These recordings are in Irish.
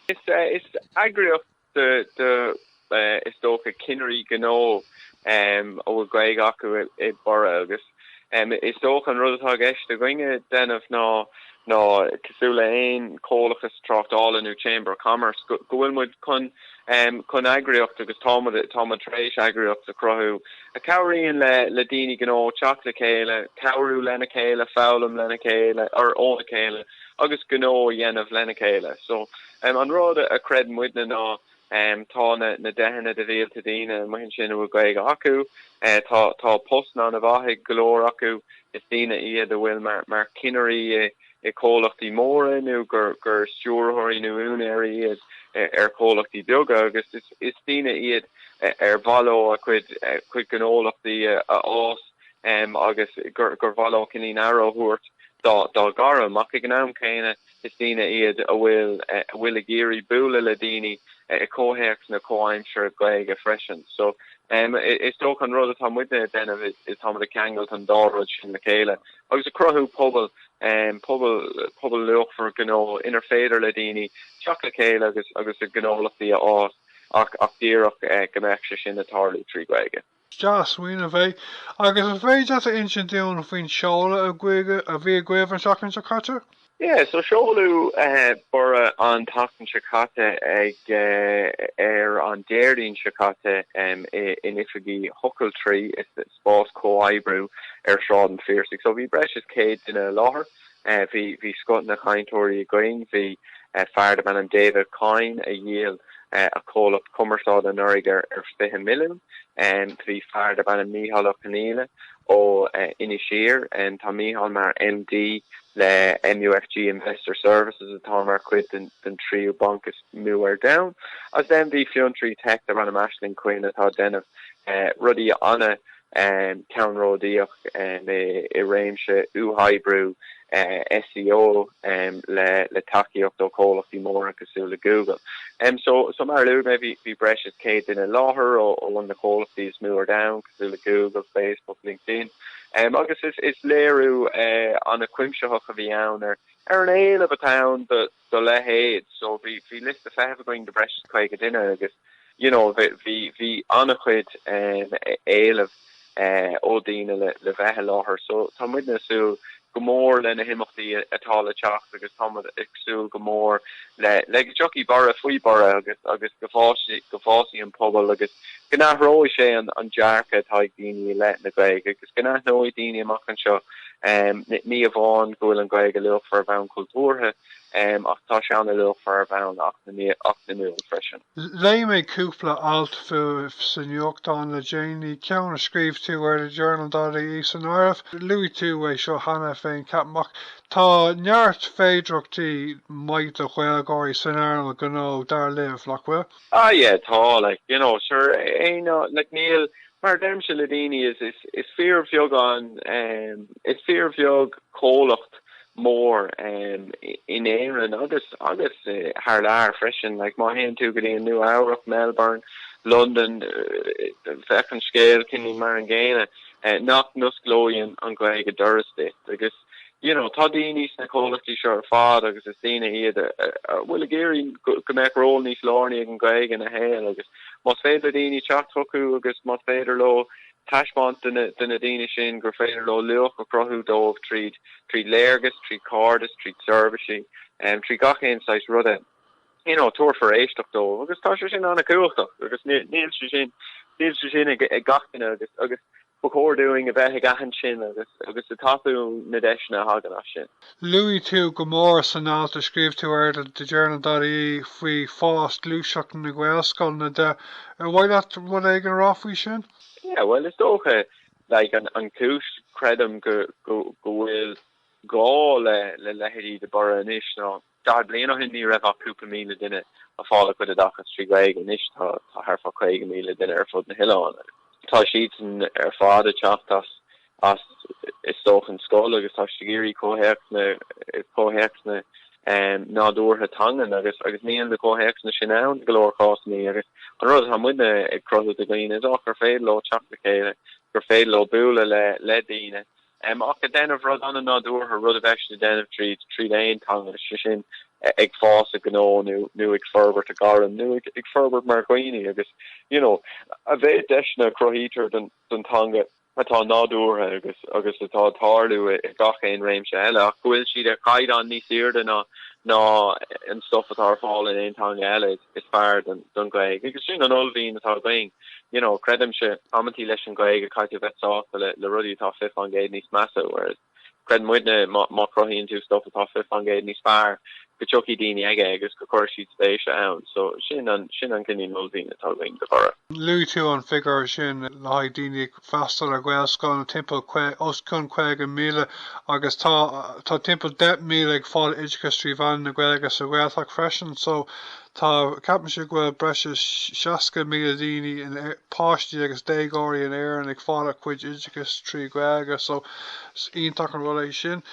It's eagraíocht the is dócha cinnerí gnó ó Gaeilge acu I Borradh agus is dócha an rud atá gceiste goinge denmh ná cosúla aon cólachas tráchtála nó Chamber of Commerce go bhfuil muid chun eagraíocht agus támad tréis eagraíocht a crothú a cabhraíonn le daoine gnó teach le chéile cabhrú lena chéile fálam lena chéile ar óna chéile agus gnó dhéanamh lena chéile so an rud a cred muidna ná tá na dehanna de bhéalta daoine maithin sin bhfuil Gaeilge acu tá postná na bhaithe golóir acu is daoine iad a bhfuil mar cinnerí I cólachtaí móra nó gur stúrthirí nó únéirí iad ar cólachtaí beaga agus is daoine iad ar bhalló a chuid gnólachtaí a ás agus gur bhalló cinní narróthuairt dá garam ach ag an am céine is daoine iad a bhfuil a géirí bualadh le daoine cóhéachs na cóaimseir Gaeilge freisin so is tóch an rud atá muide denmh is tá a cheangailt an dáróid sin le chéile agus a crothú pobl luchfar gnó inar féidir le daoine teach le chéile agus a gnólachtaí a ás ach díreach gombeach sin na tarlaí trí Gaeilge. Jas win bheith agus a bheith a insin dún faoin seoladh a bhí gcuimh an seachtain sa caite? Yeah, so seoladh Borradh an tachtan secate ag an déirdín secate in ifigí huckle tree is spás comhbhunaiteoir sráid an fíorsig. So bhí breis is céad in a láthair, bhí scot na chaintóirí going, bhí fearr man an David Coin a dhéal a cólach cumarsáid an uirige ar 5 milliún, bhí fearr man an Mícheál ó Caníle ó Inisír tá Mícheál mar MD le MUFG Investor Services atá mar cuid den tríú bankas muir down as then bhí fionn trí tech a ran amaislinn cuin atá denmh rudí anna ceannródaíoch I réimse uhaidbrú SEO le takeíocht ó cólachtaí móra cosú le Google. So mar luú maybe bhí breis is céad in a láthair ó one na cólachtaí is muir down cosú le Google, Facebook, LinkedIn. Agus is léirú an a cuimseach a bhí ann ar an éil of a town do lehéad, so bhí list a feh going de breis chuige duine agus bhí anna chuid éil of ó daoine le bheithe láthair, so tá muidna sú go mór lena himachtaí atá le teach agus támad agsúil go mór le jockey bara faoi bara agus go fásaí an pobl agus gnáthróidh sé an dearcha atá ag daoine le na Gaeilge agus gnáthróidh daoine amach an seo ní a bháin gohfuil an Gaeilge luachfar bhean cultúrtha ach tá se anna luachfar bhean ach na nuail freisin. Lé mé cúpla alt fu san nuachtán le déanaí ceann a scríb tú ar a journal Daithí san áireamh luí tú é seo hana féin capach tá neart féidirachtaí maith a chhuiilgóirí san airne gnó dar libh lechfuil? Yeah, tá sure níl mar dermse le daoine is fear bheag an is fear bheag cólacht mór in éan agus haar lear freisin má hen tú go dtíon New York, Melbourne, London fechan scéal cinní mar an ggéine nach nusglóin an Gaeilge Durriste agus tá daoine na cólachtaí seo ar fád agus is daoine iad bhfuil a géirí go mbeadh ról níos láirní ag an Gaeilge na héal agus más féidir daoine teach trochu agus más féidir lo taismont duna daoine sin gur féidir lo luach a crothú dómh tríd léirgus, tríd cardis, tríd servicey, tríd gachéin sais rudde tuair for éisteach dó agus tá sin anna cuachtach agus níl sin ag gachtaine agus chóirúing a bheith gahan sin agus a taú na deisna hagan sin. Luí tú go mór san áta scríb tú ar de journal Daithí faoi fást lúseach na Gaelscoil na de bhhaile bhd ag an ráfuí sin? Yeah, well is dócha an cúis credum go bhfuil gá le Daithí de Buitléir ná dar bliana hin ní raibh cúpla míle duine a fála chud a dachas trí Gaeilge níos tá thar 5 míle duine ar fud na hián. Tá siad ar fád a teach as is soch an scoil agus tá géirí cóhéachna nádúrtha tangan agus níon le cóhéachna sin ann golóir cásaní agus an rud ha muine ag crothú a gléine is ach gur féad le teach le chéile gur féad le bualadh le daoine ach a denmh rud anna nádúrtha rud a bheith denmh tríd éon tangan sin ag fása gó nu ag ferbert a garan nu ag ferbert marghoine agus a bheith deisna crohítar den tanga atá nádúrtha agus atá tarlú I gach éon réimse eile ach bhfuil siad a caiid an níos irde ná an stuff atá fáil in éontanga eile is fearr don Gaeilge agus sin an olbhín atá going credim se amantí leis an Gaeilge caiite bheitsásta le rudí atá fifth an géad níos massa whereas cred muidne má crohíonn tú stuff atá fifth an géad níos fearr gochoki dini aige agus go chuir siad spéise ann so sin an cinní nódíine atá going de chora. Luí tú an figure sin le daoine freastal ar Gaelscoil na timpeall os chun 50,000 agus tá timpeall 10,000 ag fáil oideachas tríomh na Gaeilge sa Gaeltach freisin so tá capan se go breise 60,000 daoine in páistí agus déagóirí in éireann ag fáil a chuid oideachas trí Gaeilge so ionach an rud é sin.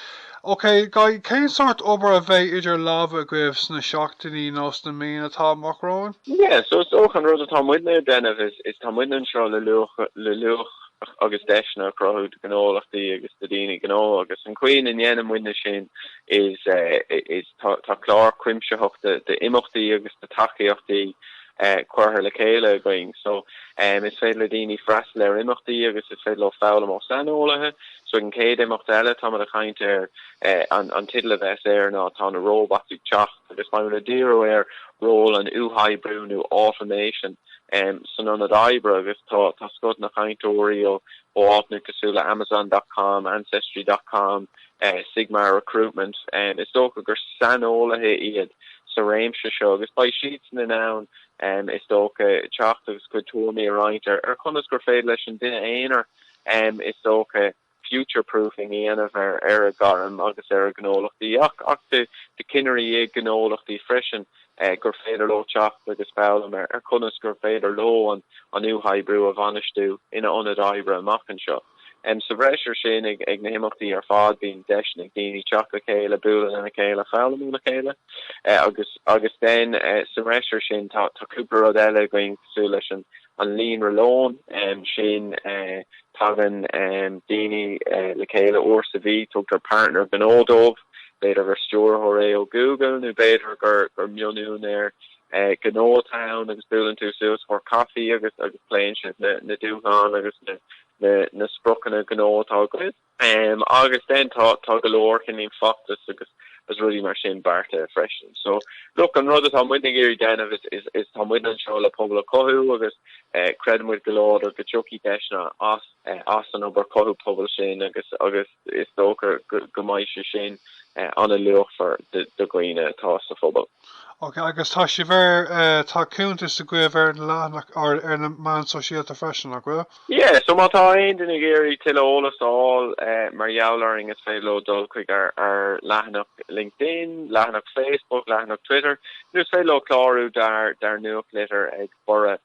Okay, Guy, cén sort obair a bheith idir lábha a gcuibh sna seachtaí nó sna mína atá amachráin? Yeah, so it's auch an rud atá muidne denmh is tá muidne seo le luach agus deisna crothú gnólachtaí agus do daoine gnó agus an cuioine in dhéanam muidne sin is tá clár cuimseocht de imachtaí agus de tacaíochtaí cuair le chéile going so is féidir le daoine freastal ar imachtaí agus is féidir le fáil am sanolaithe so an céad imacht eile tá a chaint ar an tidal bheits ar ná tá na róbatú teach agus má le díú ar ról an uhaidbrú automation san an daibre agus tá scot na chaintóirí ó ápnu cosúla Amazon.com, Ancestry.com, Sigma Recruitment is dócha gur sanolaithe iad sa réimse seo agus ba sheets na nán is dócha teach agus go túirmí aráint ar chunas gur féad leis an duine éonar is dócha future-proofing íanamh ar a garam agus ar a gnólachtaí ach de cineirí ag gnólachtaí freisin gur féidir lo teach agus fálam ar chunas gur féidir lo an uhaidbrú a bhanistú ina anad aibre amachchan seo. Sa bhreisir sin ag na himachtaí ar fád bíon deisna daoine teach le chéile bualadh na chéile fálamú le chéile agus den sa bhreisir sin tá cúpla rud eile going sú leis an líon relón sin tagan daoine le chéile uair sa bhí tugtar partner gnódómh beidir gur stúr thoré ó Google nó beidir gur mionún ar gnótown agus bualann tú suas for coffee agus pléin sin na dúchán agus na sprochanna gnótá go agus den tá go leor cinnín factus agus rudí mar sin barta freisin. So look an rud tá muidna géirí denmh is tá muidna an seo le pobl cothú agus credmuid golóir go choki deisna as an obair cothú pobl sin agus is dócha go maiise sin an a leochfar do gcuoine tá sa phobal. Okay, agus tá si bhar tá cúntas a gcuibh ar lánach ar na man sosiálta freisin nach bhfuil? Yeah, so má tá aon duna géirí til ólasáil mar jaolaring is féile dul chuig ar leathanach LinkedIn, leathanach Facebook, leathanach Twitter, nus féile chlárú dar nuach litter ag Borradh